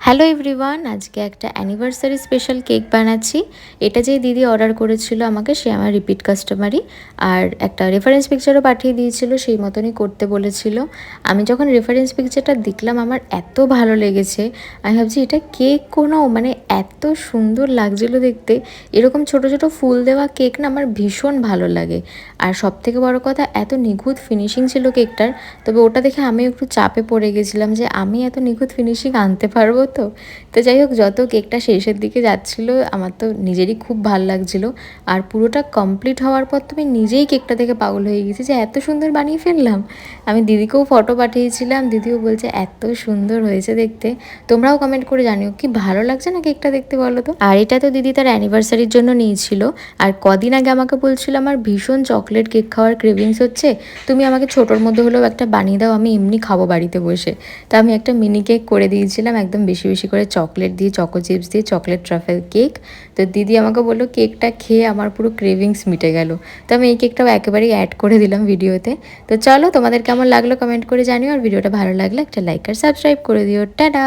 Hello everyone, আজকে একটা anniversary special cake বানাচ্ছি। এটা যে দিদি অর্ডার করেছিল আমাকে, সে আমার রিপিট কাস্টমারই। আর একটা রেফারেন্স পিকচারও পাঠিয়ে দিয়েছিল, সেই মতনই করতে বলেছিল। আমি যখন রেফারেন্স পিকচারটা দেখলাম আমার এত ভালো লেগেছে। আমি ভাবছি এটা কেক কোনো মানে এত সুন্দর লাগছিল দেখতে। এরকম ছোট ছোট ফুল দেওয়া কেক না আমার ভীষণ ভালো লাগে। আর সবথেকে বড় কথা, এত নিখুঁত ফিনিশিং ছিল কেকটার। তবে ওটা দেখে আমি একটু চাপে পড়ে গেছিলাম যে আমি এত নিখুঁত ফিনিশিং আনতে পারবো তো। তো যাই হোক, যত কেকটা শেষের দিকে যাচ্ছিলো আমার তো নিজেরই খুব ভাল লাগছিলো। আর পুরোটা কমপ্লিট হওয়ার পর তো আমি নিজেই কেকটা দেখে পাগল হয়ে গেছি যে এত সুন্দর বানিয়ে ফেললাম। আমি দিদিকেও ফটো পাঠিয়েছিলাম, দিদিও বলছে এত সুন্দর হয়েছে দেখতে। তোমরাও কমেন্ট করে জানিও কি ভালো লাগছে না কেকটা দেখতে, বলো তো। আর এটা তো দিদি তার অ্যানিভার্সারির জন্য নিয়েছিল। আর কদিন আগে আমাকে বলছিল আমার ভীষণ চকলেট কেক খাওয়ার ক্রেভিংস হচ্ছে, তুমি আমাকে ছোটোর মধ্যে হলেও একটা বানিয়ে দাও, আমি এমনি খাবো বাড়িতে বসে। তো আমি একটা মিনি কেক করে দিয়েছিলাম, একদম বেশি বেশি করে চকলেট দিয়ে, চকো চিপস দিয়ে, চকলেট ট্রাফেল কেক। তো দিদি আমাকে বললো কেকটা খেয়ে আমার পুরো ক্রেভিংস মিটে গেল। তো আমি এই কেকটাও একেবারেই অ্যাড করে দিলাম ভিডিওতে। তো চলো, তোমাদের কেমন লাগলো কমেন্ট করে জানিও। আর ভিডিওটা ভালো লাগলে একটা লাইক আর সাবস্ক্রাইব করে দিও। টাটা।